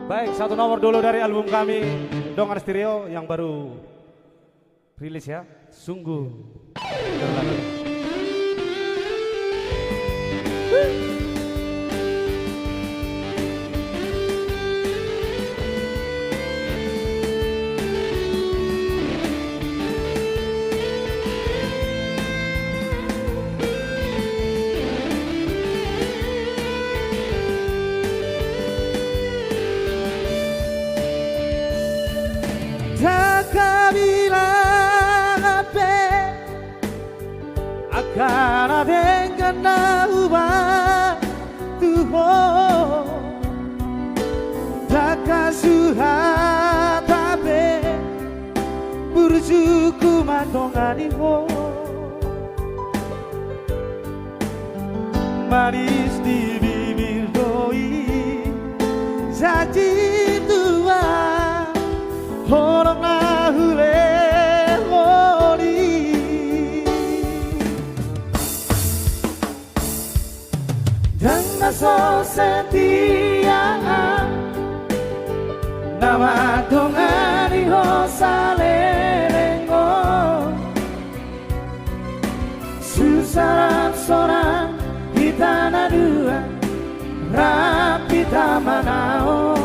Baik, satu nomor dulu dari album kami Dongan Stereo yang baru rilis ya. Sungguh terlalu. Jaka bilang apa akan ada yang kena ubah Tuhan Jaka suha tabe burjuku matongani ho manis di bibir doi janji tua orang nahule hori Jangan so setia nama dongani ho salerengo susah seorang di tanah dua rapi tamanao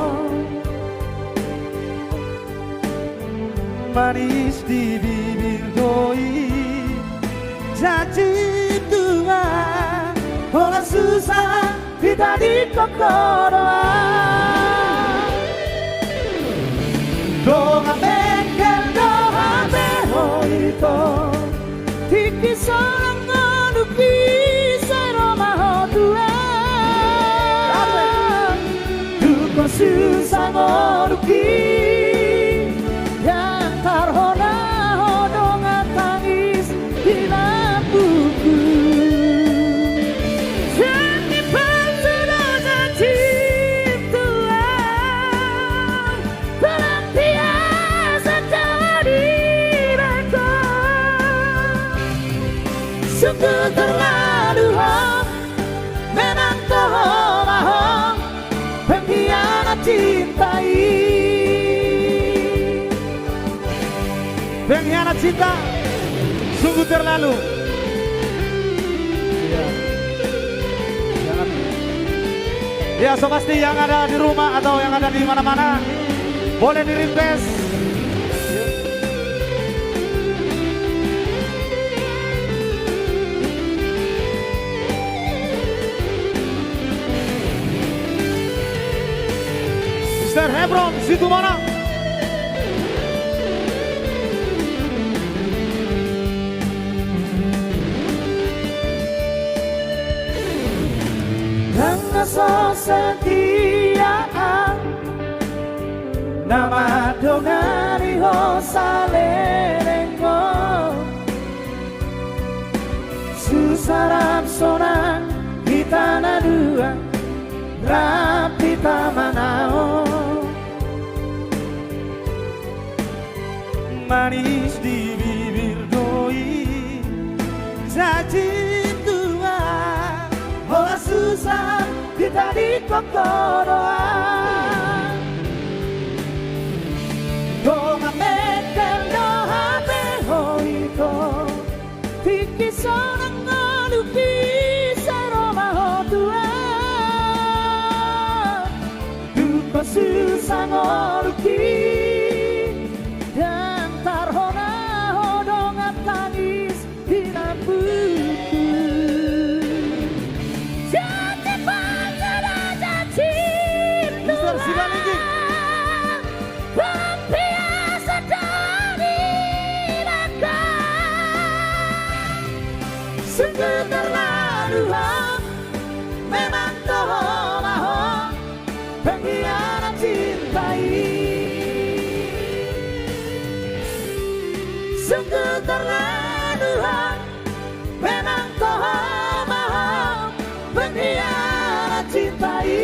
manis di bibir doi janji tua orang susah kita di kokoroa doa mekel doa behoito tiki sorang ngaduki seroma hodua duko susah ngaduki Sungguh terlalu hong memang tohong pengkhianat cintai pengkhianat cinta sungguh terlalu ya. Jangan. Ya so pasti yang ada di rumah atau yang ada di mana-mana boleh di request Mr. Hebron, situ mana? Karena so setia nama dongani ho salerengo susarap sonang di tanah dua rapi tamanao manis di bibir doi janji tua bola susah kita di kokoroa doa mekel doa behoito tiki sorang ngaluki seroma hodua duko susah ngaluki Sungguh terlalu hong memang tohong pengkhianat cintai sungguh terlalu hong memang tohong pengkhianat cintai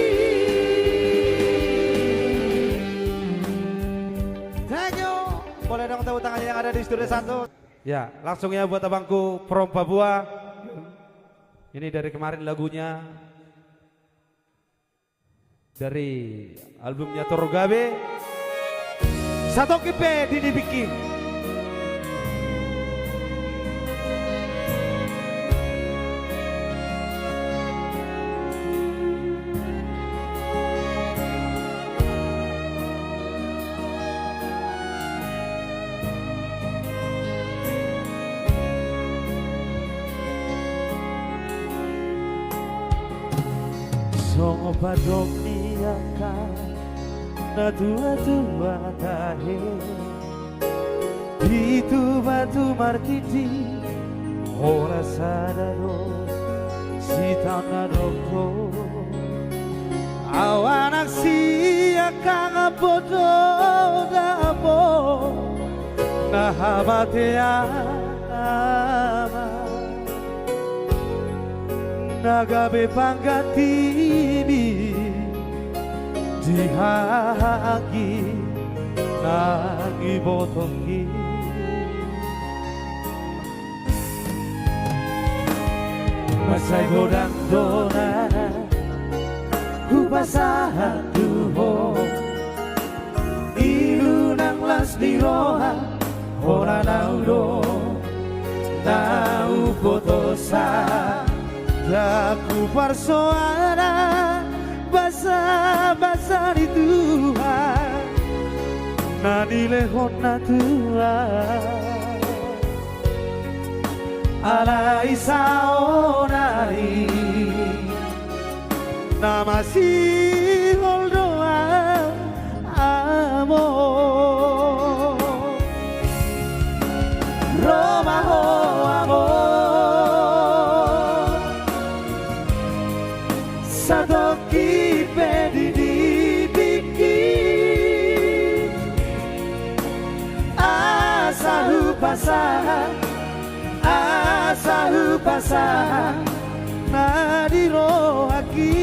thank you boleh dong tepuk tangannya yang ada di studio 1 ya langsung ya buat abangku from Papua. Ini dari kemarin lagunya dari albumnya Torogabe, Satu Kipe Didi Biki. Songo padok niaka na tua-tua tahe itu batu martiti ora sadaro si tanah dokto awanak siaka ngapoto dabo na habate ama nagabe panggatimi dihagi nagi botongi masai godang dona kupasahan duho ilu nang las diroha ora naudo nau potosa aku persoara basa-basa di Tuhan nani lehon na Tuhan ala isaonari nama si holdoa amor Roma ho amor Satu kipe dibikin asa upasa nadiro aquí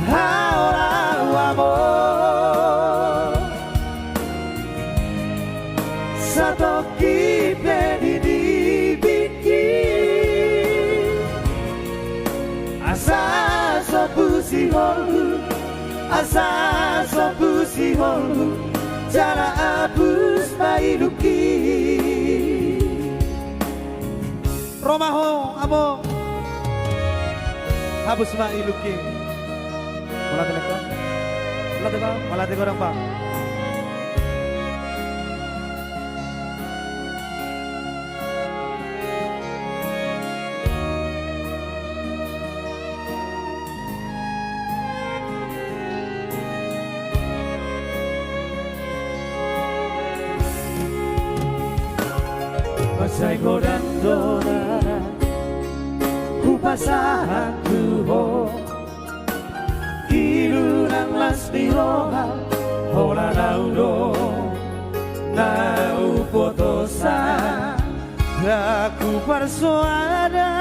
ahora amor satu kipe dibikin asa sopusi holu jala abus mailuki Romaho amo habus mailuki malate lekka malate orang pak Masai godang dona kupasahan tuho ilu nang las diroha ora naudo nau potosa aku persoada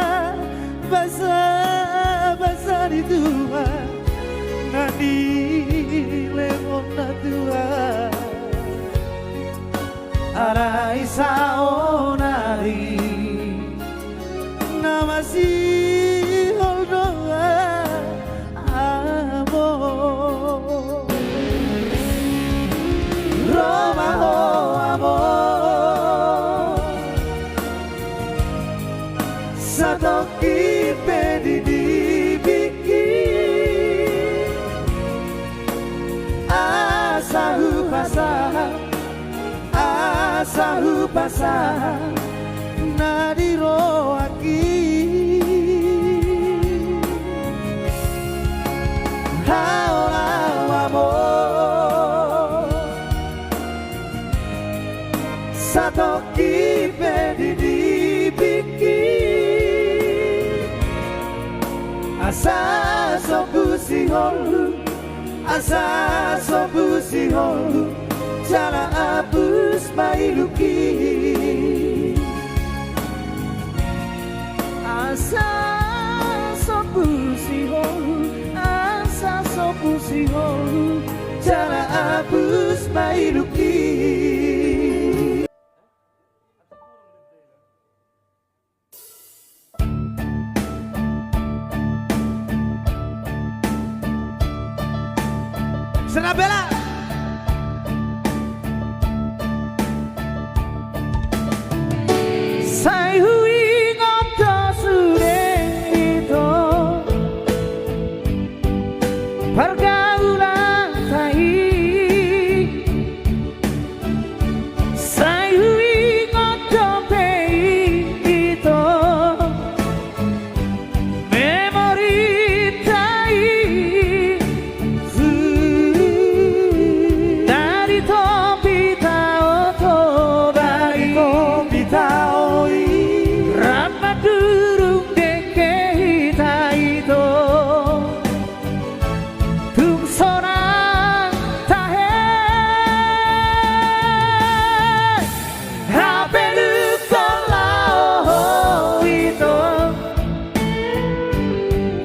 basa di Tuhan nadi lemon na Tuhan ara isaonari nama si holdoa amor Roma ho amor satu kipe dibikin asa upasa nadiro aquí ahora amor satu kipe dibikin asa sopusi holu jala abus mailuki asa sopusi holu jala abus mailuki Mr. Nabela. Saya ingat sudah itu pergaulan tai. Saya ingat itu memori tai. Dari topi tahu dari topi tahu. Rama durung deke hita itu tung sorang tahe hape lukolau itu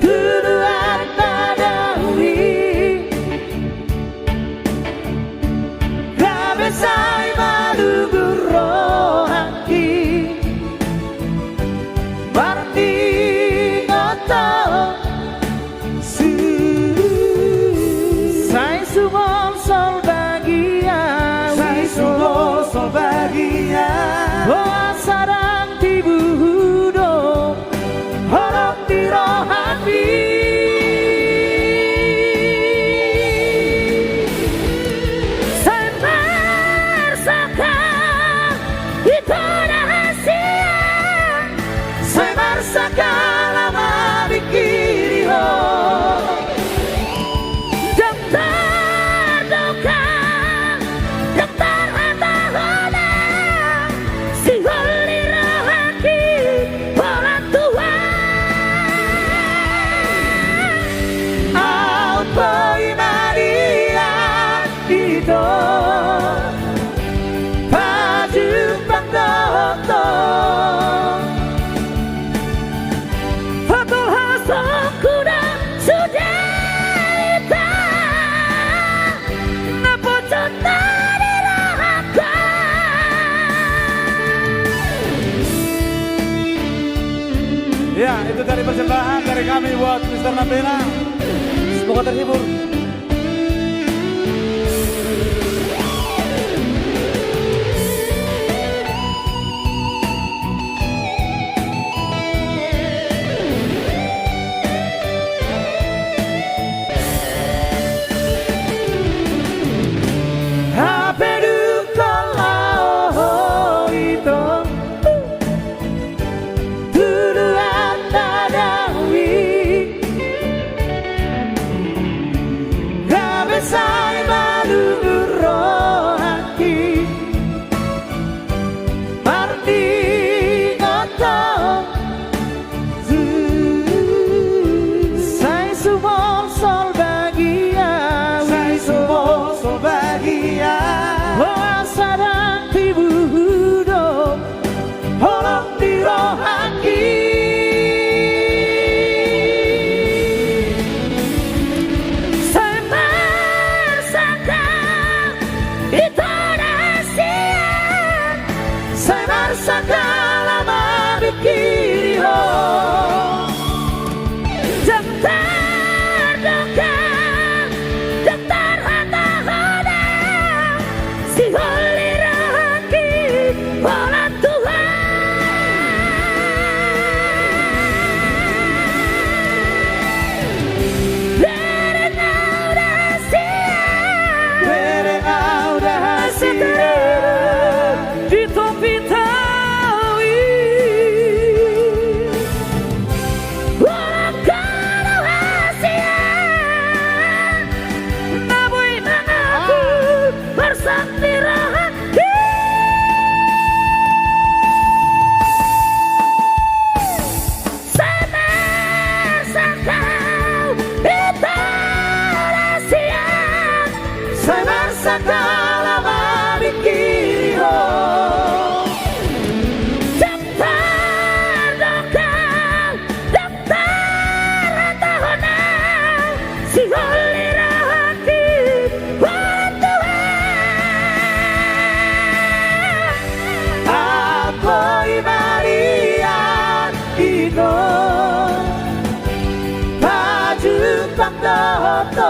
tuduhan tadawi gabe sai maduguro haki Marti ngoto Sai sumol sol bagia Sai sumol sol bagia Boa sarang tibu hudo Horok di rohani Sai marsakan itu rahasia Sai marsakala mabikiri ho Daftar dokang Daftar hata-hona Si holi rohaki Orang Tuhan Apa Maria itu Pajumpak doktor Fatul hasok kuda sudah hitam Napa cinta dirahkan Ya, itu dari persembahan dari kami buat Mr. Nabela. Semoga terhibur. Hape dukolau itu tuduhan tadawi gabe sai maduguro haki Marti ngoto Sai sumol sol bagia Sai sumol sol bagia Boa sarang tibu hudo Holong di rohaki Saya marsakan itu rahasia Saya marsakan lama bikiri ho Daftar dokang Daftar hata-hona Si holi rohaki Orang Tuhan Dereng udah hasil Di topi tawi Walau kau rahasia Namun aku bersakti rohaki Saya marsakan itu rahasia Saya marsakan lama bikiri ho Daftar dokang Daftar hata-hona Si holi rohaki Orang Tuhan Apa Maria itu Pajumpak doktor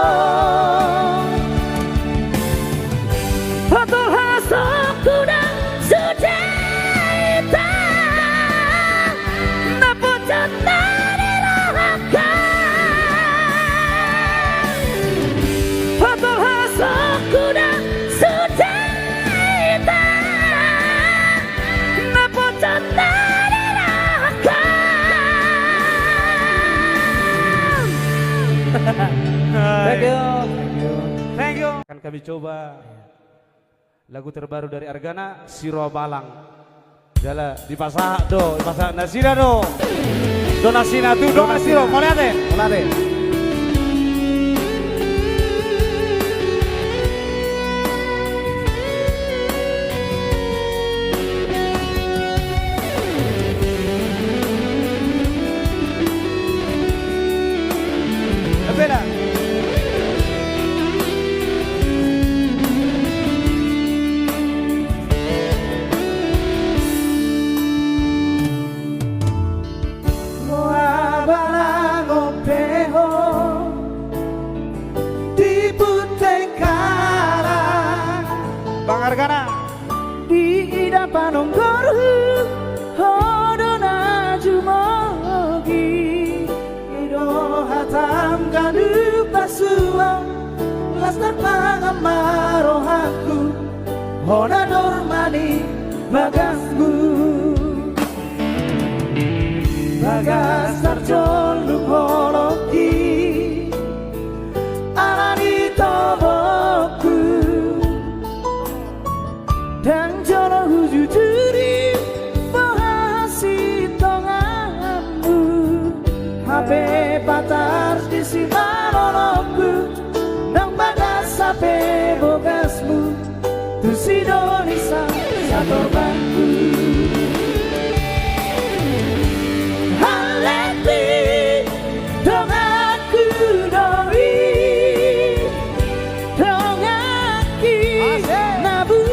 kami coba lagu terbaru dari Argana, Siro Balang. Jala dipasak do, dipasak nasira do. Donasina tu do nasiro, molate. Beda. Bang Argana di ida panonggor hodona jumogi ido hatam kanu pasua lastar pangamarohaku hona dormani bagasku bagas tarjol lukoloki alani toboku dan jono hujujuri bahasi tonganmu HP patar di simaronoku nang bagas HP bogasmu tu sidonisa satorbanku haleti dongaku doi dongaki nabu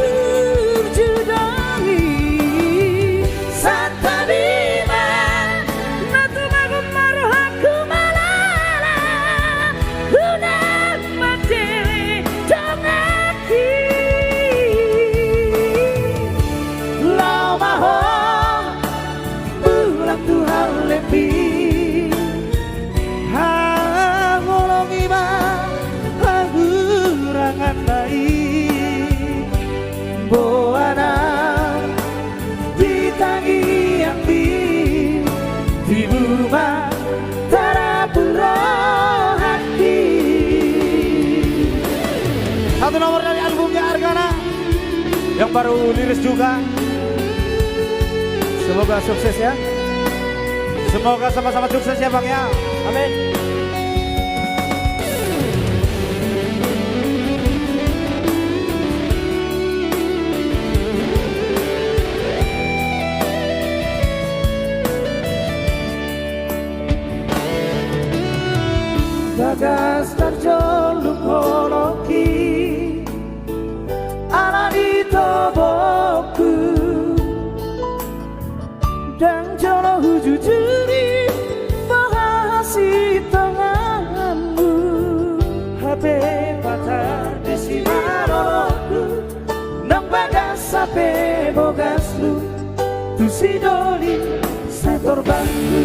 satu nomor dari albumnya Argana yang baru liris juga. Semoga sukses ya. Semoga sama-sama sukses ya Bang ya. Amin. Bagas tarjol lukoloki alani toboku dan jono hujujuri bahasi tanganmu HP patar di simaroku nang bagas HP bogaslu tu sidoli satorbanku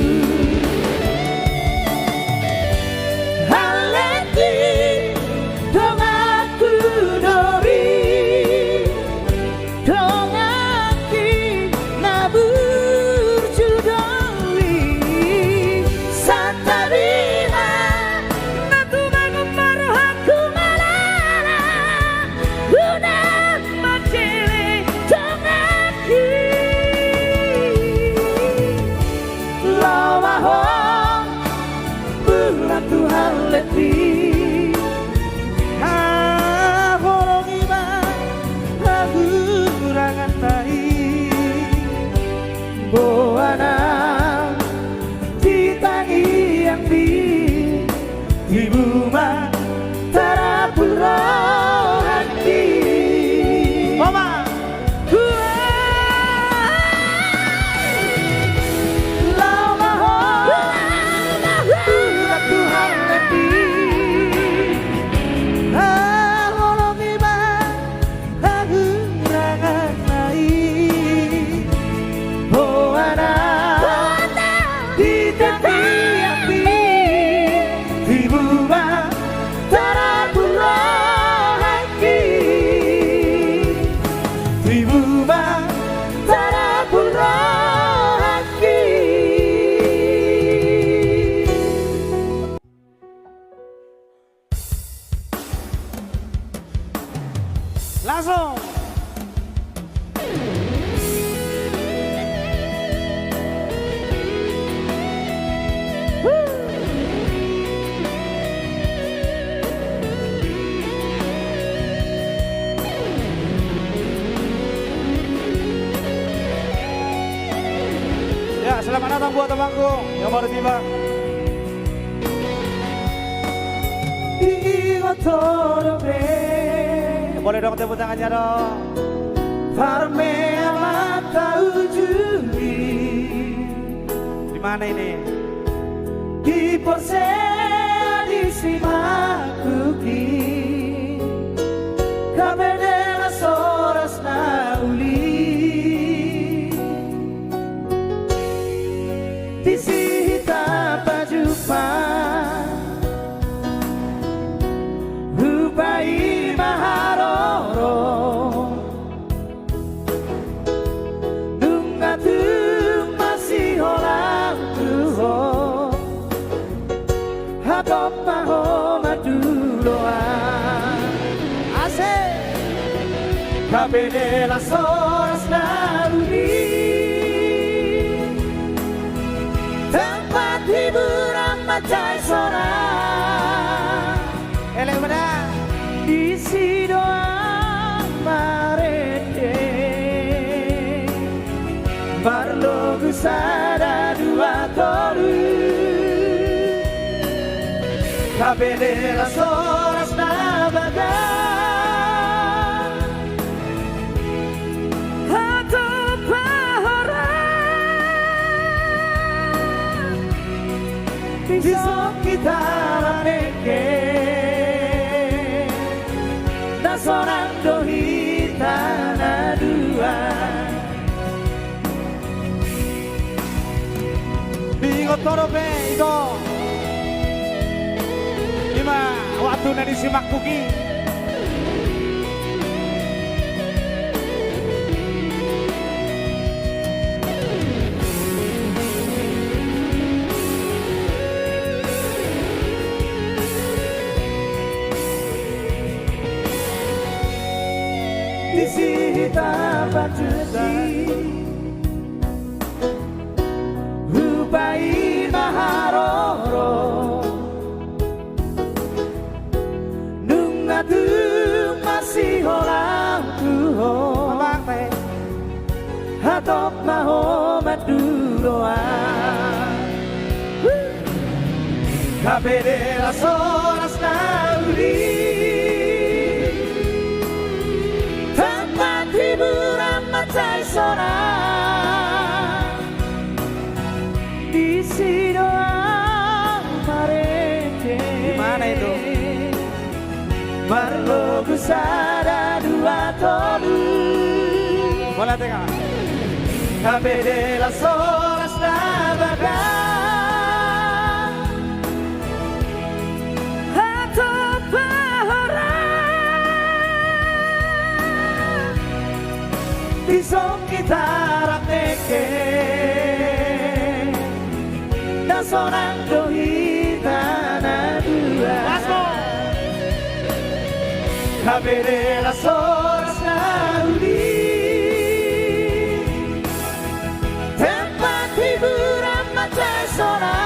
buat abangku yang baru tiba. Boleh dong tepuk tangannya dong. Farme mata ujuri Di mana ini? di Porsea di Simakuki Kabedela soras na uli di sihita pajupa Rupai maharoro Nunga tu masih holang tuho Hatop maho maduloa Asik Kabedela soras naruni Tempat hiburan macai sora Elek mana? Isi doa marete Barlo gusada dua toru Kabedela soras nabaga Hato pahora Bisa kita rameke Nasorang dohita na dua Bingot torobe itu. Lima waktu nadi simak kuki. Di sihita bajuti Rupai maharoro Nunga tu masih holang tuho Hatop maho maduloa Kabedela soras nauri Tempat hiburan macai sora Di sidoa marete Di mana itu? Marlo gusada dua tolu Bola tengah. Kabedela soras nabaga Hato pahora Bisong kita rakneke Na sorang dohita na dua Kabedela soras na uli Tempat hiburan macai sora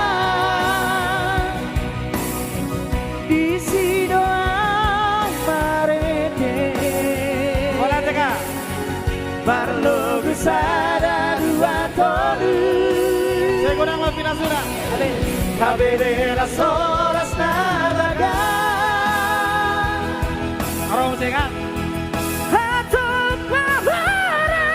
Di sidoa marete Bola tengah. Barlo gusada dua tolu Saya kurang lebih nasura. Kabedela soras nabaga Orang cengat. Hato pahara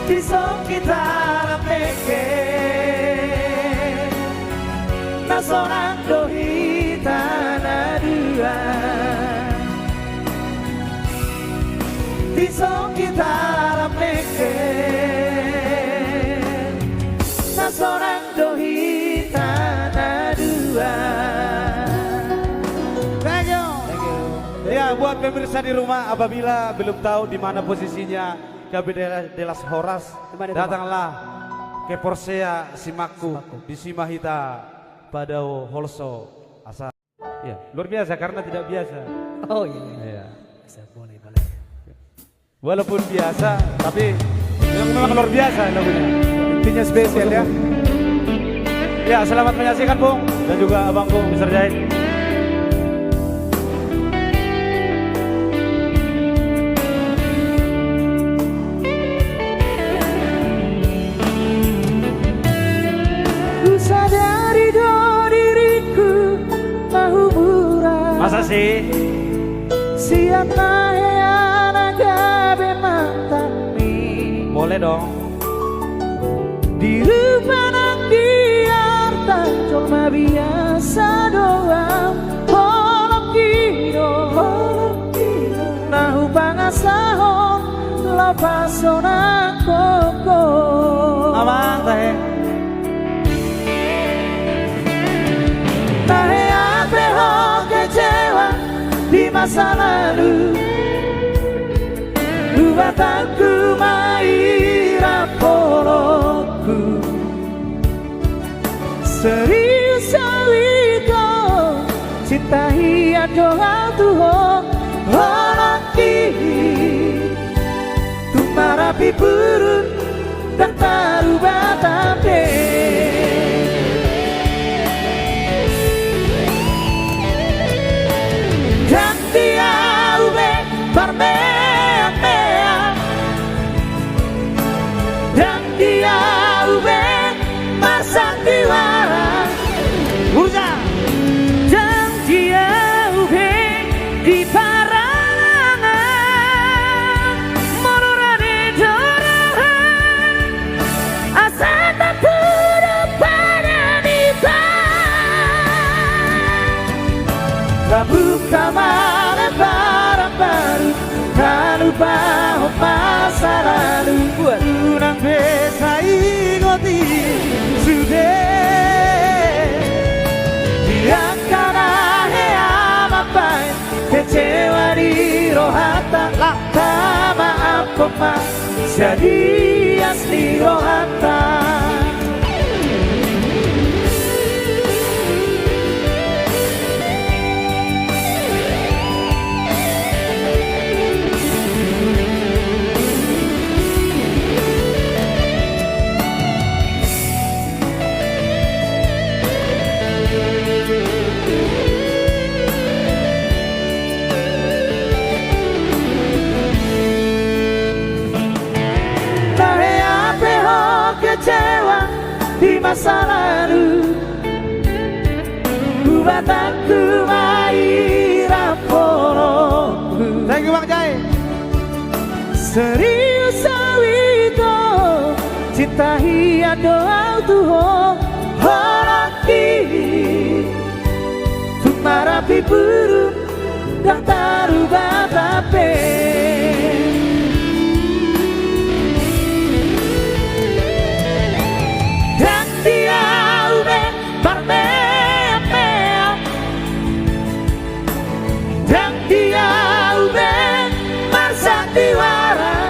Bisong kita rameke Na sorang dohita na dua Bisong kita rameke Na sorang dohita na dua Thank you. Ya, buat pemirsa di rumah apabila belum tahu di mana posisinya Kabedela de las Horas, datanglah ke Porsea Simakku di Simahita pada Holso asal. Ya, luar biasa karena tidak biasa. Oh iya, Ya. bisa boleh boleh. Walaupun biasa, tapi memang luar biasa lagunya. Intinya spesial ya. Ya, selamat menyaksikan Bung dan juga abangku Mr. Jahit. sih? Siapa yang agabe matami? Boleh dong. Di rupanang diar cuma biasa doang. Holok kino nahu pangasahon lapasona koko. Abang teh. Tahe ape ho kecewa di masa lalu. Lubatanku maira poloku. Serius awito cinta hiya doa tuho holaki. Tumarapi burun dan taruba tape. Dan dia ube barmea-mea. Dan dia ube masandiwara. Urja. Dan dia ube di parangan. Mororane dorahan. Asata puro pananita. Buka mana barang baru. Tak lupa masa lalu. Unang besa igoti sudah. Yang kanahe amapai kecewa di rohata. Tak maaf koma jadi asli rohata. Kecewa di masa lalu. Bataku maira poloku. Thank you Bang Jai. Serius awito cinta hiya doa tuho holaki. Tumarapi burung dan taruba tape. Dan dia ube barmea-mea. Dan dia ube marsandiwara.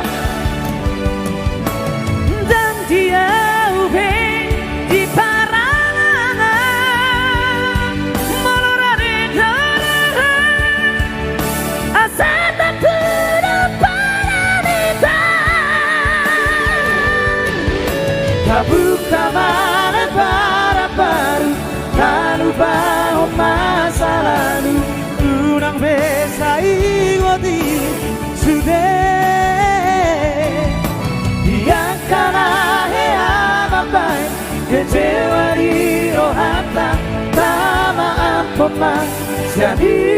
Dan dia ube di parangan. Mororane dorahan. Asata puro pananita. Buka mana para baru. Tak lupa masa lalu. Unang besa igoti sudah. Yang kanahe amapai kecewa di rohata. Tak maaf koma jadi